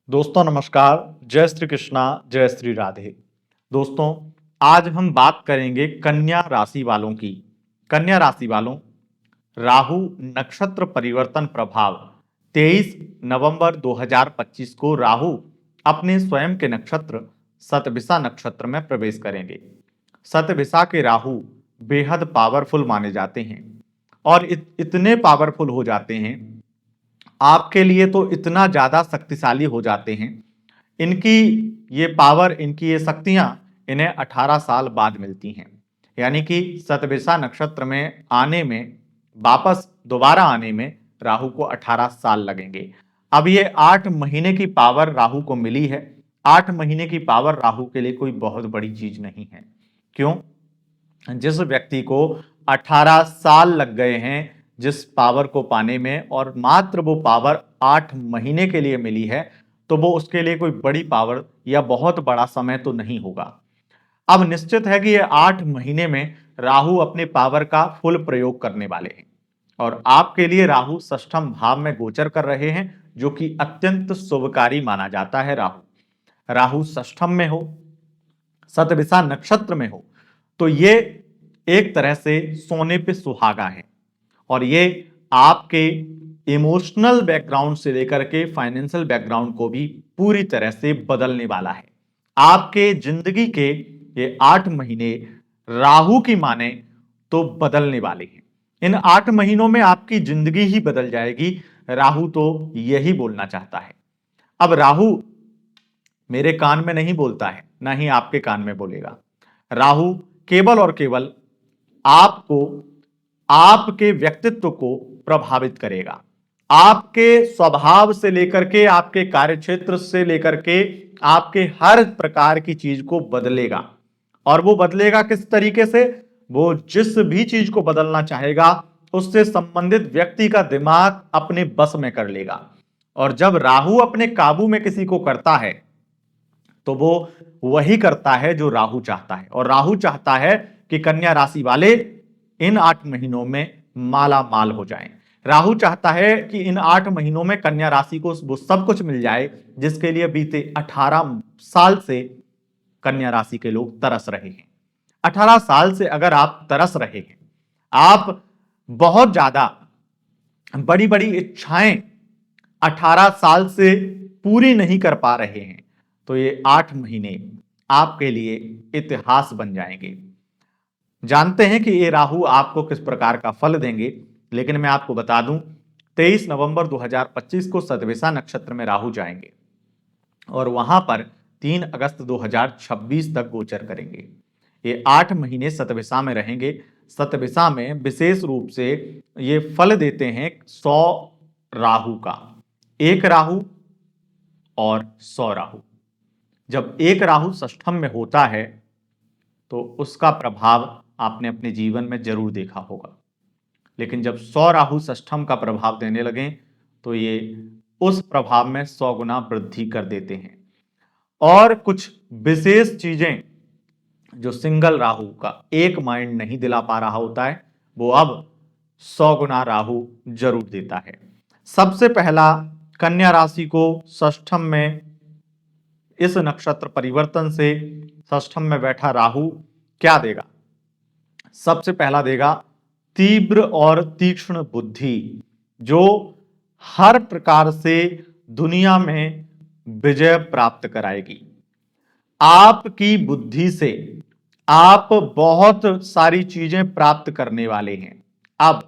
दोस्तों नमस्कार। जय श्री कृष्णा, जय श्री राधे। दोस्तों, आज हम बात करेंगे कन्या राशि वालों की। कन्या राशि वालों, राहु नक्षत्र परिवर्तन प्रभाव 23 नवंबर 2025 को राहु अपने स्वयं के नक्षत्र शतभिषा नक्षत्र में प्रवेश करेंगे। शतभिषा के राहु बेहद पावरफुल माने जाते हैं और इतने पावरफुल हो जाते हैं, आपके लिए तो इतना ज्यादा शक्तिशाली हो जाते हैं। इनकी ये पावर, इनकी ये शक्तियां इन्हें 18 साल बाद मिलती हैं। यानी कि शतभिषा नक्षत्र में आने में, वापस दोबारा आने में राहु को 18 साल लगेंगे। अब ये 8 महीने की पावर राहु को मिली है। 8 महीने की पावर राहु के लिए कोई बहुत बड़ी चीज नहीं है। क्यों? जिस व्यक्ति को 18 साल लग गए हैं जिस पावर को पाने में, और मात्र वो पावर 8 महीने के लिए मिली है, तो वो उसके लिए कोई बड़ी पावर या बहुत बड़ा समय तो नहीं होगा। अब निश्चित है कि ये 8 महीने में राहु अपने पावर का फुल प्रयोग करने वाले हैं और आपके लिए राहु षष्ठम भाव में गोचर कर रहे हैं, जो कि अत्यंत शुभकारी माना जाता है। राहु राहु षष्ठम में हो, शतभिषा नक्षत्र में हो, तो ये एक तरह से सोने पे सुहागा है और ये आपके इमोशनल बैकग्राउंड से लेकर के फाइनेंशियल बैकग्राउंड को भी पूरी तरह से बदलने वाला है। आपके जिंदगी के ये 8 महीने राहु की माने तो बदलने वाले हैं। इन 8 महीनों में आपकी जिंदगी ही बदल जाएगी, राहु तो यही बोलना चाहता है। अब राहु मेरे कान में नहीं बोलता है, ना ही आपके कान में बोलेगा। राहु केवल और केवल आपको, आपके व्यक्तित्व को प्रभावित करेगा। आपके स्वभाव से लेकर के, आपके कार्यक्षेत्र से लेकर के, आपके हर प्रकार की चीज को बदलेगा। और वो बदलेगा किस तरीके से? वो जिस भी चीज को बदलना चाहेगा उससे संबंधित व्यक्ति का दिमाग अपने बस में कर लेगा। और जब राहु अपने काबू में किसी को करता है तो वो वही करता है जो राहु चाहता है। और राहु चाहता है कि कन्या राशि वाले इन 8 महीनों में माला माल हो जाएं। राहु चाहता है कि इन 8 महीनों में कन्या राशि को वो सब कुछ मिल जाए जिसके लिए बीते 18 साल से कन्या राशि के लोग तरस रहे हैं। 18 साल से अगर आप तरस रहे हैं, आप बहुत ज्यादा बड़ी बड़ी इच्छाएं 18 साल से पूरी नहीं कर पा रहे हैं, तो ये 8 महीने आपके लिए इतिहास बन जाएंगे। जानते हैं कि ये राहु आपको किस प्रकार का फल देंगे, लेकिन मैं आपको बता दूं, 23 नवंबर 2025 को शतभिषा नक्षत्र में राहु जाएंगे और वहां पर 3 अगस्त 2026 तक गोचर करेंगे। ये 8 महीने शतभिषा में रहेंगे। शतभिषा में विशेष रूप से ये फल देते हैं 100 राहु का, 1 राहु और 100 राहु। जब 1 राहु षष्ठम में होता है तो उसका प्रभाव आपने अपने जीवन में जरूर देखा होगा, लेकिन जब 100 राहु षष्ठम का प्रभाव देने लगे तो ये उस प्रभाव में 100 गुना वृद्धि कर देते हैं। और कुछ विशेष चीजें जो सिंगल राहु का एक माइंड नहीं दिला पा रहा होता है, वो अब 100 गुना राहु जरूर देता है। सबसे पहला, कन्या राशि को षष्ठम में इस नक्षत्र परिवर्तन से षष्ठम में बैठा राहु क्या देगा? सबसे पहला देगा तीव्र और तीक्ष्ण बुद्धि, जो हर प्रकार से दुनिया में विजय प्राप्त कराएगी। आपकी बुद्धि से आप बहुत सारी चीजें प्राप्त करने वाले हैं। अब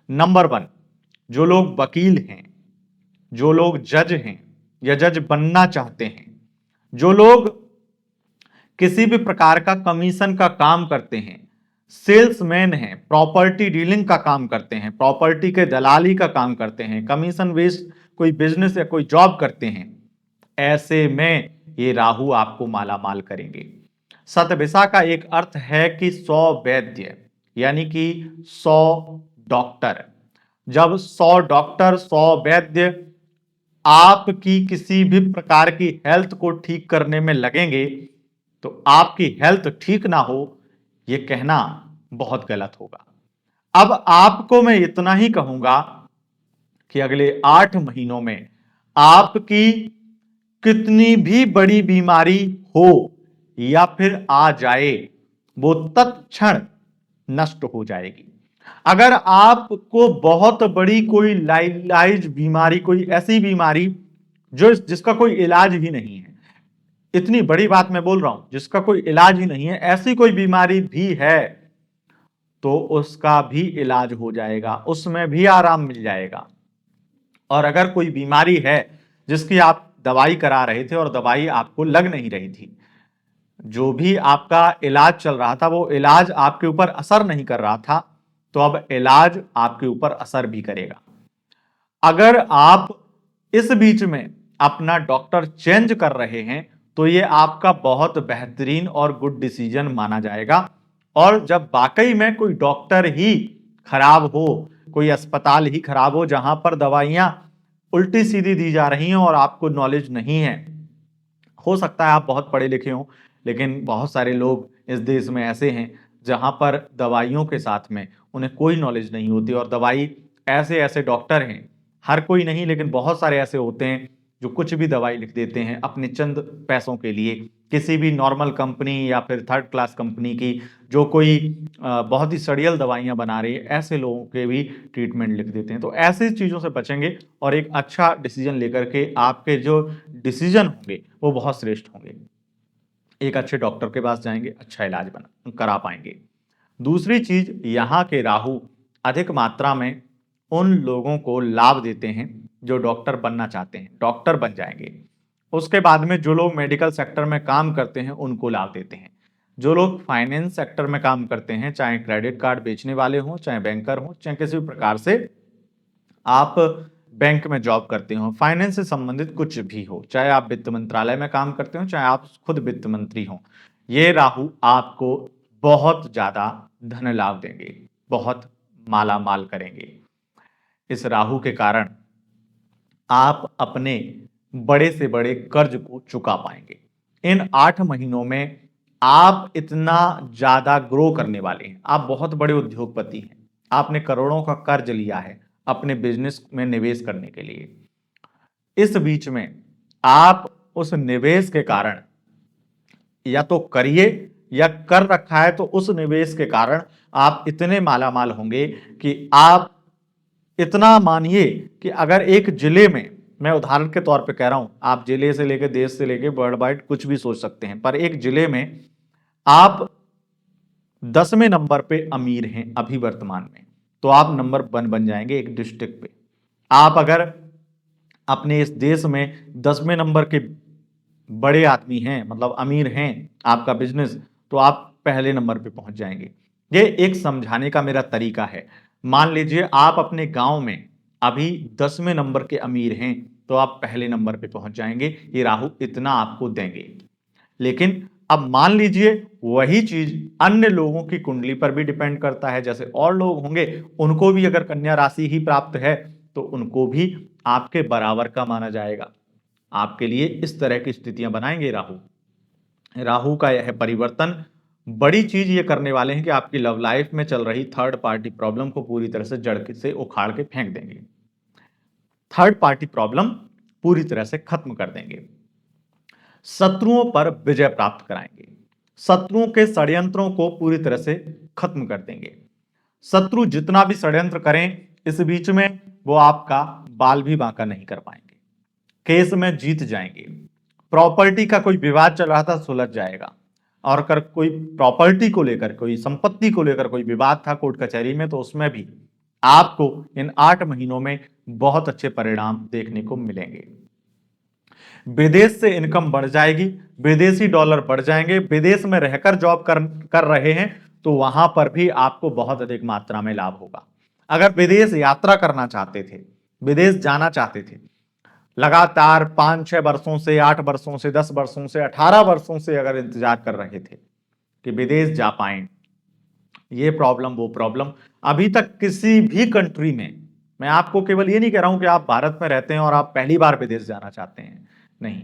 नंबर 1, जो लोग वकील हैं, जो लोग जज हैं या जज बनना चाहते हैं, जो लोग किसी भी प्रकार का कमीशन का काम करते हैं, सेल्समैन हैं, प्रॉपर्टी डीलिंग का काम करते हैं, प्रॉपर्टी के दलाली का काम करते हैं, कमीशन बेस्ड कोई बिजनेस या कोई जॉब करते हैं, ऐसे में ये राहु आपको माला माल करेंगे। शतभिषा का एक अर्थ है कि 100 वैद्य, यानी कि 100 डॉक्टर। जब 100 डॉक्टर, 100 वैद्य आपकी किसी भी प्रकार की हेल्थ को ठीक करने में लगेंगे, तो आपकी हेल्थ ठीक ना हो यह कहना बहुत गलत होगा। अब आपको मैं इतना ही कहूंगा कि अगले 8 महीनों में आपकी कितनी भी बड़ी बीमारी हो या फिर आ जाए, वो तत्क्षण नष्ट हो जाएगी। अगर आपको बहुत बड़ी कोई लाइलाज बीमारी, कोई ऐसी बीमारी जो जिसका कोई इलाज ही नहीं है, इतनी बड़ी बात मैं बोल रहा हूं, जिसका कोई इलाज ही नहीं है, ऐसी कोई बीमारी भी है तो उसका भी इलाज हो जाएगा, उसमें भी आराम मिल जाएगा। और अगर कोई बीमारी है जिसकी आप दवाई करा रहे थे और दवाई आपको लग नहीं रही थी, जो भी आपका इलाज चल रहा था वो इलाज आपके ऊपर असर नहीं कर रहा था, तो अब इलाज आपके ऊपर असर भी करेगा। अगर आप इस बीच में अपना डॉक्टर चेंज कर रहे हैं तो ये आपका बहुत बेहतरीन और गुड डिसीजन माना जाएगा। और जब वाकई में कोई डॉक्टर ही खराब हो, कोई अस्पताल ही खराब हो जहां पर दवाइयां उल्टी सीधी दी जा रही हैं और आपको नॉलेज नहीं है, हो सकता है आप बहुत पढ़े लिखे हों, लेकिन बहुत सारे लोग इस देश में ऐसे हैं जहां पर दवाइयों के साथ में उन्हें कोई नॉलेज नहीं होती और दवाई, ऐसे ऐसे डॉक्टर हैं, हर कोई नहीं लेकिन बहुत सारे ऐसे होते हैं जो कुछ भी दवाई लिख देते हैं अपने चंद पैसों के लिए, किसी भी नॉर्मल कंपनी या फिर थर्ड क्लास कंपनी की, जो कोई बहुत ही सड़ियल दवाइयां बना रही है, ऐसे लोगों के भी ट्रीटमेंट लिख देते हैं। तो ऐसी चीज़ों से बचेंगे और एक अच्छा डिसीजन लेकर के आपके जो डिसीजन होंगे वो बहुत श्रेष्ठ होंगे। एक अच्छे डॉक्टर के पास जाएंगे, अच्छा इलाज बना करा पाएंगे। दूसरी चीज, यहाँ के राहु अधिक मात्रा में उन लोगों को लाभ देते हैं जो डॉक्टर बनना चाहते हैं, डॉक्टर बन जाएंगे। उसके बाद में जो लोग मेडिकल सेक्टर में काम करते हैं उनको लाभ देते हैं। जो लोग फाइनेंस सेक्टर में काम करते हैं, चाहे क्रेडिट कार्ड बेचने वाले हों, चाहे बैंकर हों, चाहे किसी भी प्रकार से आप बैंक में जॉब करते हो, फाइनेंस से संबंधित कुछ भी हो, चाहे आप वित्त मंत्रालय में काम करते हो, चाहे आप खुद वित्त मंत्री हो, ये राहु आपको बहुत ज्यादा धन लाभ देंगे, बहुत माला माल करेंगे। इस राहु के कारण आप अपने बड़े से बड़े कर्ज को चुका पाएंगे। इन 8 महीनों में आप इतना ज्यादा ग्रो करने वाले हैं, आप बहुत बड़े उद्योगपति हैं, आपने करोड़ों का कर्ज लिया है अपने बिजनेस में निवेश करने के लिए। इस बीच में आप उस निवेश के कारण या तो करिए या कर रखा है, तो उस निवेश के कारण आप इतने मालामाल होंगे कि आप इतना मानिए कि अगर एक जिले में, मैं उदाहरण के तौर पे कह रहा हूं, आप जिले से लेकर देश से लेकर वर्ल्ड वाइड कुछ भी सोच सकते हैं, पर एक जिले में आप 10वें नंबर पे अमीर हैं अभी वर्तमान में, तो आप नंबर 1 बन जाएंगे एक डिस्ट्रिक्ट पे। आप अगर अपने इस देश में 10वें नंबर के बड़े आदमी हैं, मतलब अमीर हैं, आपका बिजनेस, तो आप पहले नंबर पे पहुंच जाएंगे। ये एक समझाने का मेरा तरीका है। मान लीजिए आप अपने गांव में अभी 10वें नंबर के अमीर हैं, तो आप पहले नंबर पे पहुंच जाएंगे, ये राहु इतना आपको देंगे। लेकिन अब मान लीजिए वही चीज अन्य लोगों की कुंडली पर भी डिपेंड करता है, जैसे और लोग होंगे, उनको भी अगर कन्या राशि ही प्राप्त है तो उनको भी आपके बराबर का माना जाएगा। आपके लिए इस तरह की स्थितियां बनाएंगे राहु। राहु का यह परिवर्तन बड़ी चीज ये करने वाले हैं कि आपकी लव लाइफ में चल रही थर्ड पार्टी प्रॉब्लम को पूरी तरह से जड़ से उखाड़ के फेंक देंगे, थर्ड पार्टी प्रॉब्लम पूरी तरह से खत्म कर देंगे, शत्रुओं पर विजय प्राप्त कराएंगे, शत्रुओं के षड्यंत्रों को पूरी तरह से खत्म कर देंगे। शत्रु जितना भी षड्यंत्र करें, इस बीच में वो आपका बाल भी बांका नहीं कर पाएंगे, केस में जीत जाएंगे। प्रॉपर्टी का कोई विवाद चल रहा था, सुलझ जाएगा। और अगर कोई प्रॉपर्टी को लेकर, कोई संपत्ति को लेकर कोई विवाद था कोर्ट कचहरी में, तो उसमें भी आपको इन 8 महीनों में बहुत अच्छे परिणाम देखने को मिलेंगे। विदेश से इनकम बढ़ जाएगी, विदेशी डॉलर बढ़ जाएंगे, विदेश में रहकर जॉब कर रहे हैं तो वहां पर भी आपको बहुत अधिक मात्रा में लाभ होगा। अगर विदेश यात्रा करना चाहते थे, विदेश जाना चाहते थे, लगातार 5-6 वर्षों से, 8 वर्षों से, 10 वर्षों से, 18 वर्षों से अगर इंतजार कर रहे थे कि विदेश जा पाए, ये प्रॉब्लम वो प्रॉब्लम, अभी तक किसी भी कंट्री में, मैं आपको केवल ये नहीं कह रहा हूं कि आप भारत में रहते हैं और आप पहली बार विदेश जाना चाहते हैं, नहीं,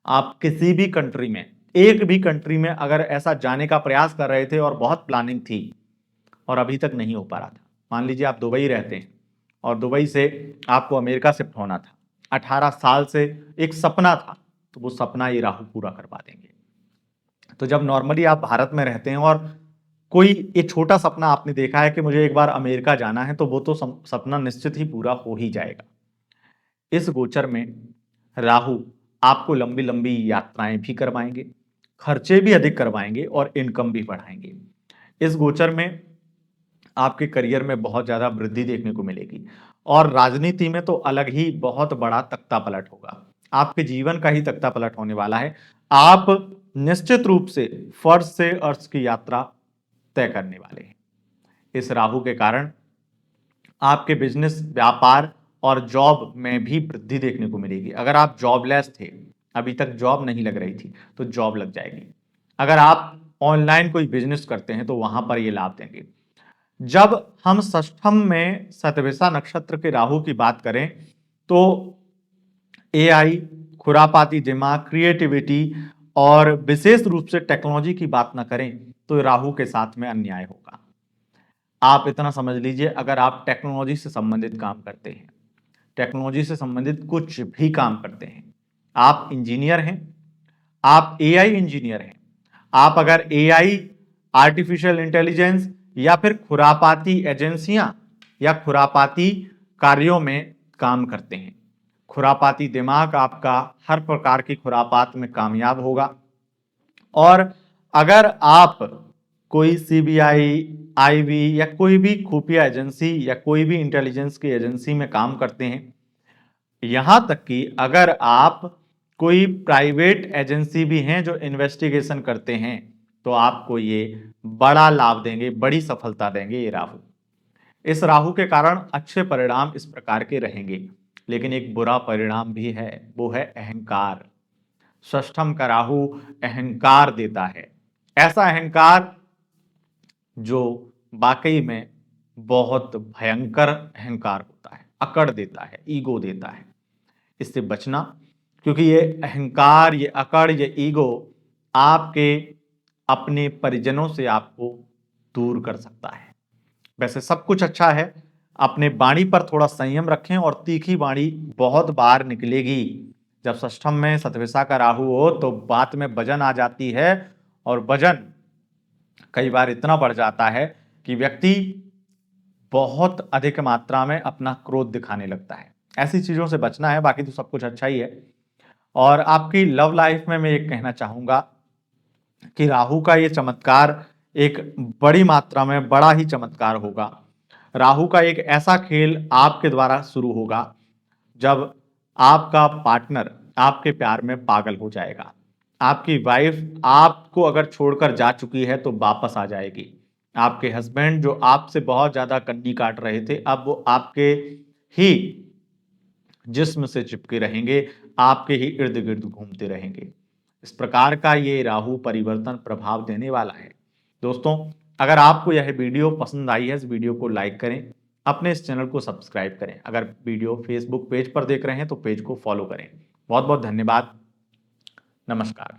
आप किसी भी कंट्री में, एक भी कंट्री में अगर ऐसा जाने का प्रयास कर रहे थे और बहुत प्लानिंग थी और अभी तक नहीं हो पा रहा था, मान लीजिए आप दुबई रहते हैं और दुबई से आपको अमेरिका शिफ्ट होना था, 18 साल से एक सपना था तो वो सपना ये राहु पूरा करवा देंगे। तो जब नॉर्मली आप भारत में रहते हैं और कोई एक छोटा सपना आपने देखा है कि मुझे एक बार अमेरिका जाना है, तो वो तो सपना निश्चित ही पूरा हो ही जाएगा। इस गोचर में राहु आपको लंबी लंबी यात्राएं भी करवाएंगे, खर्चे भी अधिक करवाएंगे और इनकम भी बढ़ाएंगे। इस गोचर में आपके करियर में बहुत ज्यादा वृद्धि देखने को मिलेगी और राजनीति में तो अलग ही बहुत बड़ा तख्ता पलट होगा। आपके जीवन का ही तख्ता पलट होने वाला है। आप निश्चित रूप से फर्श से अर्श की यात्रा तय करने वाले हैं। इस राहु के कारण आपके बिजनेस, व्यापार और जॉब में भी वृद्धि देखने को मिलेगी। अगर आप जॉबलेस थे, अभी तक जॉब नहीं लग रही थी, तो जॉब लग जाएगी। अगर आप ऑनलाइन कोई बिजनेस करते हैं तो वहां पर ये लाभ देंगे। जब हम षष्ठम में शतभिषा नक्षत्र के राहु की बात करें तो एआई, खुरापाती दिमाग, क्रिएटिविटी और विशेष रूप से टेक्नोलॉजी की बात ना करें तो राहु के साथ में अन्याय होगा। आप इतना समझ लीजिए, अगर आप टेक्नोलॉजी से संबंधित काम करते हैं, टेक्नोलॉजी से संबंधित कुछ भी काम करते हैं, आप इंजीनियर हैं, आप एआई इंजीनियर हैं, आप अगर एआई, आर्टिफिशियल इंटेलिजेंस या फिर खुरापाती एजेंसियां या खुरापाती कार्यों में काम करते हैं, खुरापाती दिमाग आपका हर प्रकार की खुरापात में कामयाब होगा। और अगर आप कोई सीबीआई, आईबी या कोई भी खुफिया एजेंसी या कोई भी इंटेलिजेंस की एजेंसी में काम करते हैं, यहां तक कि अगर आप कोई प्राइवेट एजेंसी भी हैं जो इन्वेस्टिगेशन करते हैं, तो आपको ये बड़ा लाभ देंगे, बड़ी सफलता देंगे ये राहु। इस राहु के कारण अच्छे परिणाम इस प्रकार के रहेंगे, लेकिन एक बुरा परिणाम भी है, वो है अहंकार। षष्ठम का राहु अहंकार देता है, ऐसा अहंकार जो वाकई में बहुत भयंकर अहंकार होता है, अकड़ देता है, ईगो देता है। इससे बचना, क्योंकि ये अहंकार, ये अकड़, ये ईगो आपके अपने परिजनों से आपको दूर कर सकता है। वैसे सब कुछ अच्छा है, अपने वाणी पर थोड़ा संयम रखें और तीखी वाणी बहुत बार निकलेगी। जब षष्ठम में शतभिषा का राहु हो तो बात में वजन आ जाती है और वजन कई बार इतना बढ़ जाता है कि व्यक्ति बहुत अधिक मात्रा में अपना क्रोध दिखाने लगता है। ऐसी चीजों से बचना है, बाकी तो सब कुछ अच्छा ही है। और आपकी लव लाइफ में मैं ये कहना चाहूंगा कि राहु का ये चमत्कार एक बड़ी मात्रा में बड़ा ही चमत्कार होगा। राहु का एक ऐसा खेल आपके द्वारा शुरू होगा जब आपका पार्टनर आपके प्यार में पागल हो जाएगा। आपकी वाइफ आपको अगर छोड़कर जा चुकी है तो वापस आ जाएगी। आपके हस्बैंड जो आपसे बहुत ज्यादा कन्नी काट रहे थे, अब वो आपके ही जिस्म से चिपके रहेंगे, आपके ही इर्द गिर्द घूमते रहेंगे। इस प्रकार का ये राहु परिवर्तन प्रभाव देने वाला है। दोस्तों, अगर आपको यह वीडियो पसंद आई है, इस वीडियो को लाइक करें, अपने इस चैनल को सब्सक्राइब करें। अगर वीडियो फेसबुक पेज पर देख रहे हैं तो पेज को फॉलो करें। बहुत बहुत धन्यवाद। नमस्कार।